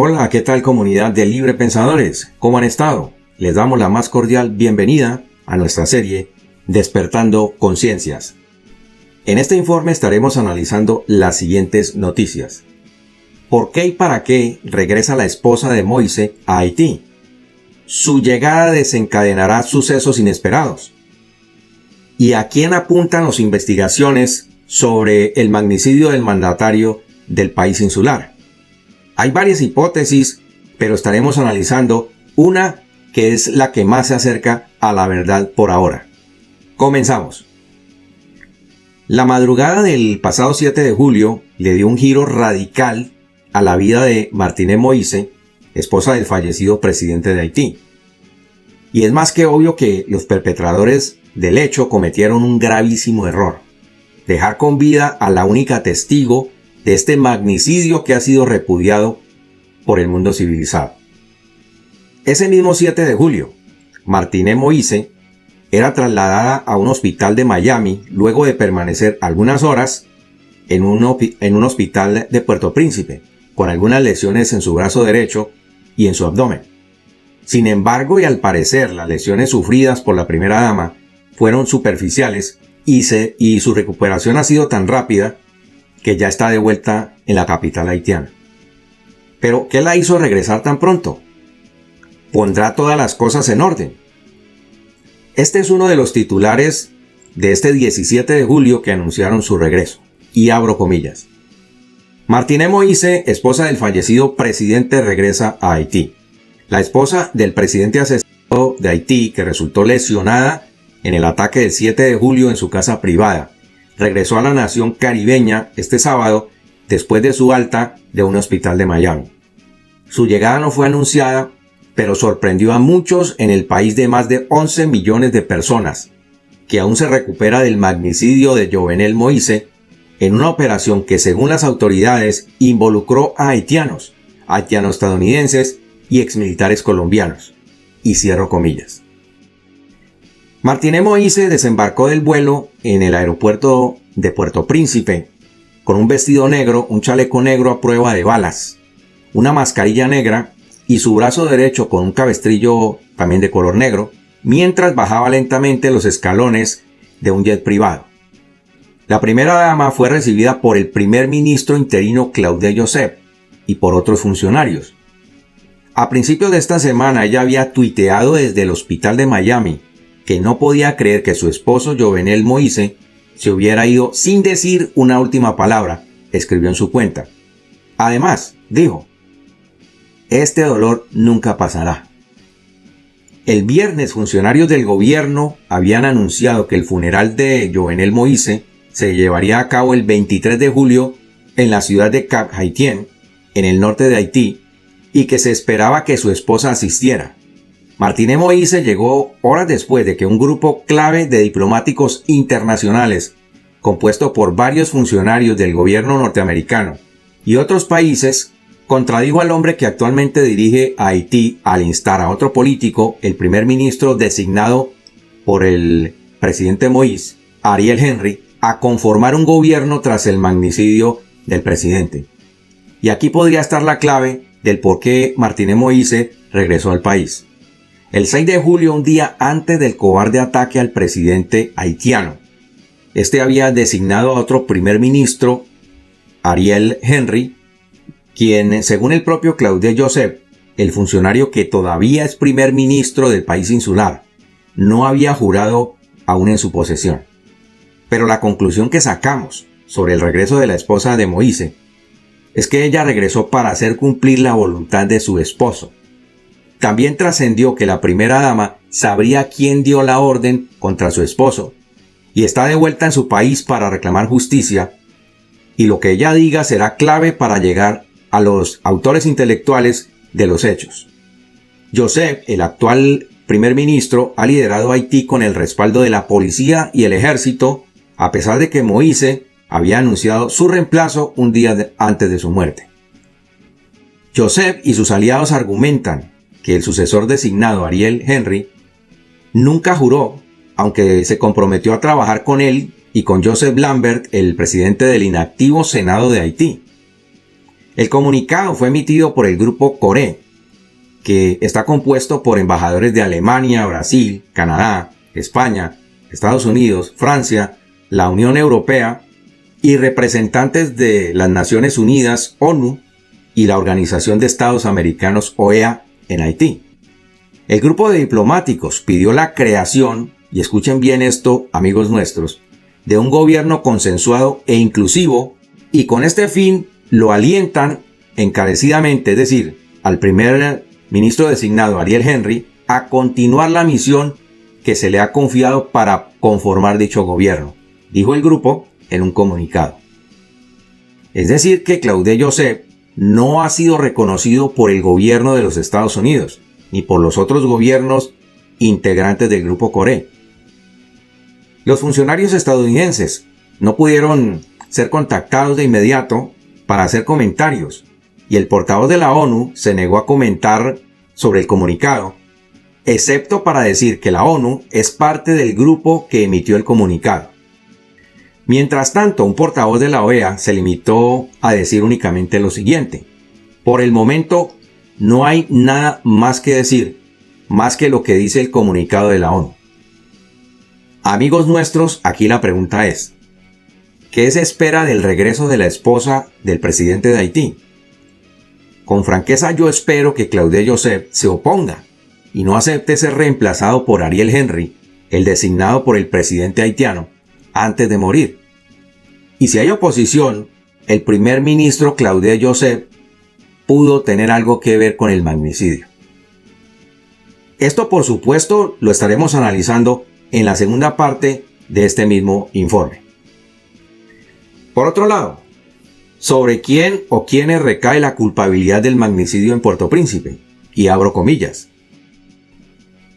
Hola, ¿qué tal comunidad de Libre Pensadores? ¿Cómo han estado? Les damos la más cordial bienvenida a nuestra serie Despertando Conciencias. En este informe estaremos analizando las siguientes noticias. ¿Por qué y para qué regresa la esposa de Moise a Haití? Su llegada desencadenará sucesos inesperados. ¿Y a quién apuntan las investigaciones sobre el magnicidio del mandatario del país insular? Hay varias hipótesis, pero estaremos analizando una que es la que más se acerca a la verdad por ahora. Comenzamos. La madrugada del pasado 7 de julio le dio un giro radical a la vida de Martine Moïse, esposa del fallecido presidente de Haití. Y es más que obvio que los perpetradores del hecho cometieron un gravísimo error: dejar con vida a la única testigo de este magnicidio que ha sido repudiado por el mundo civilizado. Ese mismo 7 de julio, Martine Moïse era trasladada a un hospital de Miami luego de permanecer algunas horas en un hospital de Puerto Príncipe, con algunas lesiones en su brazo derecho y en su abdomen. Sin embargo, y al parecer, las lesiones sufridas por la primera dama fueron superficiales y su recuperación ha sido tan rápida que ya está de vuelta en la capital haitiana. Pero, ¿qué la hizo regresar tan pronto? ¿Pondrá todas las cosas en orden? Este es uno de los titulares de este 17 de julio que anunciaron su regreso. Y abro comillas. Martine Moïse, esposa del fallecido presidente, regresa a Haití. La esposa del presidente asesinado de Haití, que resultó lesionada en el ataque del 7 de julio en su casa privada, regresó a la nación caribeña este sábado después de su alta de un hospital de Miami. Su llegada no fue anunciada, pero sorprendió a muchos en el país de más de 11 millones de personas, que aún se recupera del magnicidio de Jovenel Moïse, en una operación que, según las autoridades, involucró a haitianos estadounidenses y exmilitares colombianos. Y cierro comillas. Martine Moïse desembarcó del vuelo en el aeropuerto de Puerto Príncipe con un vestido negro, un chaleco negro a prueba de balas, una mascarilla negra y su brazo derecho con un cabestrillo también de color negro, mientras bajaba lentamente los escalones de un jet privado. La primera dama fue recibida por el primer ministro interino Claude Joseph y por otros funcionarios. A principios de esta semana ella había tuiteado desde el hospital de Miami que no podía creer que su esposo Jovenel Moïse se hubiera ido sin decir una última palabra, escribió en su cuenta. Además, dijo: este dolor nunca pasará. El viernes, funcionarios del gobierno habían anunciado que el funeral de Jovenel Moïse se llevaría a cabo el 23 de julio en la ciudad de Cap Haitien, en el norte de Haití, y que se esperaba que su esposa asistiera. Martine Moïse llegó horas después de que un grupo clave de diplomáticos internacionales, compuesto por varios funcionarios del gobierno norteamericano y otros países, contradijo al hombre que actualmente dirige a Haití al instar a otro político, el primer ministro designado por el presidente Moïse, Ariel Henry, a conformar un gobierno tras el magnicidio del presidente. Y aquí podría estar la clave del por qué Martine Moïse regresó al país. El 6 de julio, un día antes del cobarde ataque al presidente haitiano, este había designado a otro primer ministro, Ariel Henry, quien, según el propio Claude Joseph, el funcionario que todavía es primer ministro del país insular, no había jurado aún en su posesión. Pero la conclusión que sacamos sobre el regreso de la esposa de Moïse es que ella regresó para hacer cumplir la voluntad de su esposo. También trascendió que la primera dama sabría quién dio la orden contra su esposo y está de vuelta en su país para reclamar justicia, y lo que ella diga será clave para llegar a los autores intelectuales de los hechos. Joseph, el actual primer ministro, ha liderado Haití con el respaldo de la policía y el ejército, a pesar de que Moïse había anunciado su reemplazo un día antes de su muerte. Joseph y sus aliados argumentan que el sucesor designado, Ariel Henry, nunca juró, aunque se comprometió a trabajar con él y con Joseph Lambert, el presidente del inactivo Senado de Haití. El comunicado fue emitido por el Grupo Coré, que está compuesto por embajadores de Alemania, Brasil, Canadá, España, Estados Unidos, Francia, la Unión Europea y representantes de las Naciones Unidas, ONU y la Organización de Estados Americanos, OEA, en Haití. El grupo de diplomáticos pidió la creación, y escuchen bien esto, amigos nuestros, de un gobierno consensuado e inclusivo, y con este fin lo alientan encarecidamente, es decir, al primer ministro designado Ariel Henry, a continuar la misión que se le ha confiado para conformar dicho gobierno, dijo el grupo en un comunicado. Es decir, que Claude Joseph no ha sido reconocido por el gobierno de los Estados Unidos, ni por los otros gobiernos integrantes del Grupo Coré. Los funcionarios estadounidenses no pudieron ser contactados de inmediato para hacer comentarios, y el portavoz de la ONU se negó a comentar sobre el comunicado, excepto para decir que la ONU es parte del grupo que emitió el comunicado. Mientras tanto, un portavoz de la OEA se limitó a decir únicamente lo siguiente: por el momento no hay nada más que decir, más que lo que dice el comunicado de la ONU. Amigos nuestros, aquí la pregunta es: ¿qué se espera del regreso de la esposa del presidente de Haití? Con franqueza yo espero que Claude Joseph se oponga y no acepte ser reemplazado por Ariel Henry, el designado por el presidente haitiano, antes de morir. Y si hay oposición, el primer ministro Claude Joseph pudo tener algo que ver con el magnicidio. Esto, por supuesto, lo estaremos analizando en la segunda parte de este mismo informe. Por otro lado, ¿sobre quién o quiénes recae la culpabilidad del magnicidio en Puerto Príncipe? Y abro comillas.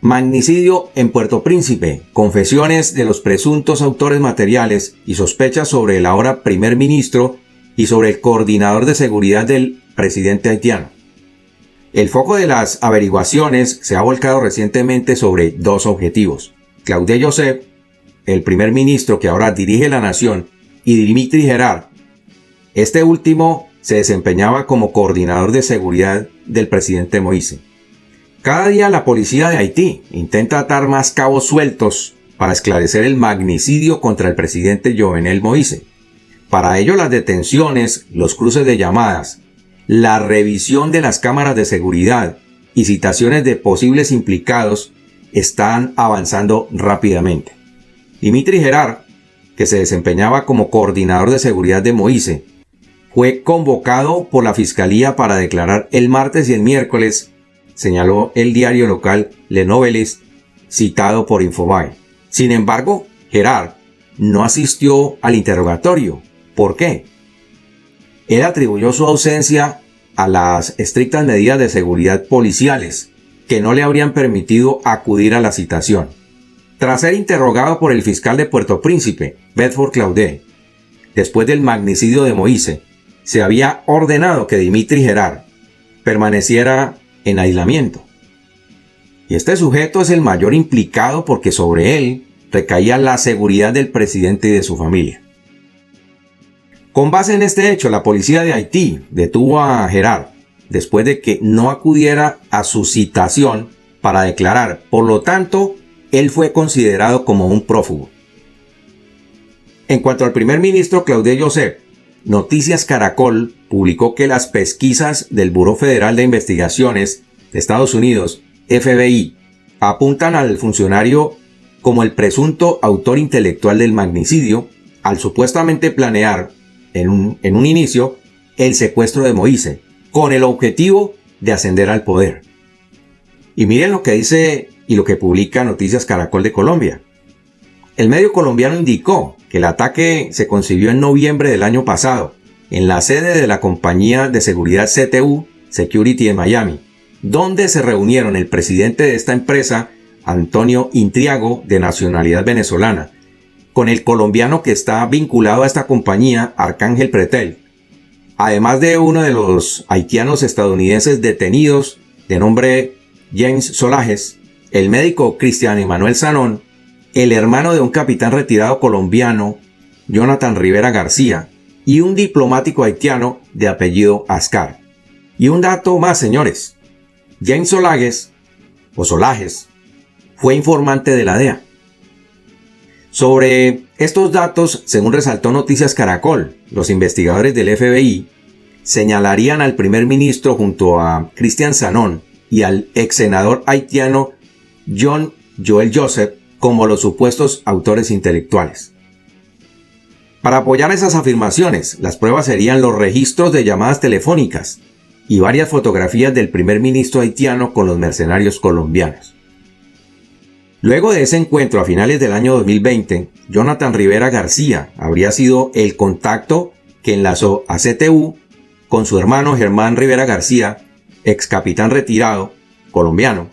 Magnicidio en Puerto Príncipe, confesiones de los presuntos autores materiales y sospechas sobre el ahora primer ministro y sobre el coordinador de seguridad del presidente haitiano. El foco de las averiguaciones se ha volcado recientemente sobre dos objetivos: Claude Joseph, el primer ministro que ahora dirige la nación, y Dimitri Gerard. Este último se desempeñaba como coordinador de seguridad del presidente Moïse. Cada día la policía de Haití intenta atar más cabos sueltos para esclarecer el magnicidio contra el presidente Jovenel Moïse. Para ello, las detenciones, los cruces de llamadas, la revisión de las cámaras de seguridad y citaciones de posibles implicados están avanzando rápidamente. Dimitri Gerard, que se desempeñaba como coordinador de seguridad de Moïse, fue convocado por la Fiscalía para declarar el martes y el miércoles, señaló el diario local Le Noveliste, citado por Infobae. Sin embargo, Gerard no asistió al interrogatorio. ¿Por qué? Él atribuyó su ausencia a las estrictas medidas de seguridad policiales que no le habrían permitido acudir a la citación. Tras ser interrogado por el fiscal de Puerto Príncipe, Bedford Claude, después del magnicidio de Moïse, se había ordenado que Dimitri Gerard permaneciera en aislamiento. Y este sujeto es el mayor implicado porque sobre él recaía la seguridad del presidente y de su familia. Con base en este hecho, la policía de Haití detuvo a Gerard después de que no acudiera a su citación para declarar. Por lo tanto, él fue considerado como un prófugo. En cuanto al primer ministro Claude Joseph, Noticias Caracol publicó que las pesquisas del Buró Federal de Investigaciones de Estados Unidos, FBI, apuntan al funcionario como el presunto autor intelectual del magnicidio, al supuestamente planear en un inicio el secuestro de Moïse, con el objetivo de ascender al poder. Y miren lo que dice y lo que publica Noticias Caracol de Colombia. El medio colombiano indicó que el ataque se concibió en noviembre del año pasado, en la sede de la compañía de seguridad CTU Security en Miami, donde se reunieron el presidente de esta empresa, Antonio Intriago, de nacionalidad venezolana, con el colombiano que está vinculado a esta compañía, Arcángel Pretel, además de uno de los haitianos estadounidenses detenidos, de nombre James Solajes, el médico Cristian Emanuel Sanón, el hermano de un capitán retirado colombiano, Jonathan Rivera García, y un diplomático haitiano de apellido Ascar. Y un dato más, señores. James Solages, o Solages, fue informante de la DEA. Sobre estos datos, según resaltó Noticias Caracol, los investigadores del FBI señalarían al primer ministro junto a Christian Sanon y al ex senador haitiano John Joel Joseph como los supuestos autores intelectuales. Para apoyar esas afirmaciones, las pruebas serían los registros de llamadas telefónicas y varias fotografías del primer ministro haitiano con los mercenarios colombianos. Luego de ese encuentro a finales del año 2020, Jonathan Rivera García habría sido el contacto que enlazó a CTU con su hermano Germán Rivera García, ex capitán retirado colombiano,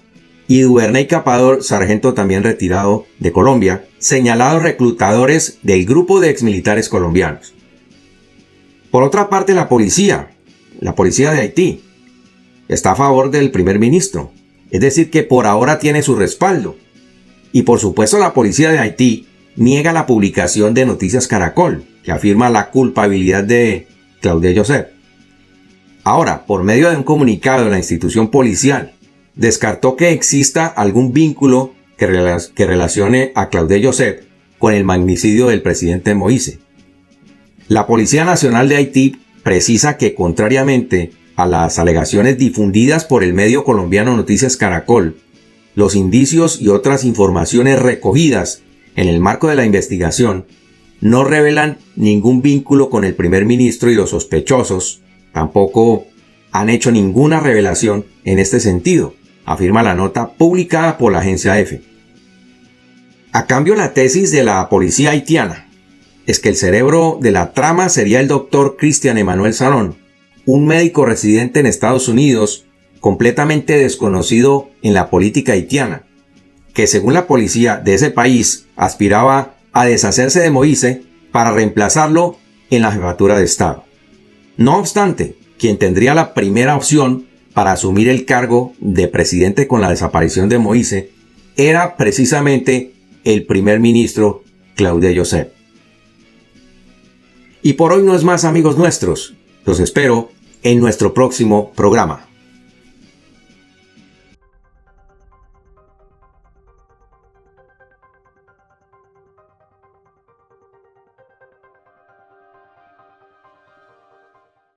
y Duvernay Capador, sargento también retirado de Colombia, señalados reclutadores del grupo de exmilitares colombianos. Por otra parte, la policía de Haití, está a favor del primer ministro, es decir que por ahora tiene su respaldo. Y por supuesto la policía de Haití niega la publicación de Noticias Caracol, que afirma la culpabilidad de Claude Joseph. Ahora, por medio de un comunicado de la institución policial, descartó que exista algún vínculo que relacione a Claude Joseph con el magnicidio del presidente Moïse. La Policía Nacional de Haití precisa que, contrariamente a las alegaciones difundidas por el medio colombiano Noticias Caracol, los indicios y otras informaciones recogidas en el marco de la investigación no revelan ningún vínculo con el primer ministro y los sospechosos tampoco han hecho ninguna revelación en este sentido, afirma la nota publicada por la agencia EFE. A cambio, la tesis de la policía haitiana es que el cerebro de la trama sería el doctor Christian Emmanuel Sanon, un médico residente en Estados Unidos completamente desconocido en la política haitiana, que según la policía de ese país aspiraba a deshacerse de Moïse para reemplazarlo en la jefatura de Estado. No obstante, quien tendría la primera opción para asumir el cargo de presidente con la desaparición de Moïse era precisamente el primer ministro Claude Joseph. Y por hoy no es más, amigos nuestros. Los espero en nuestro próximo programa.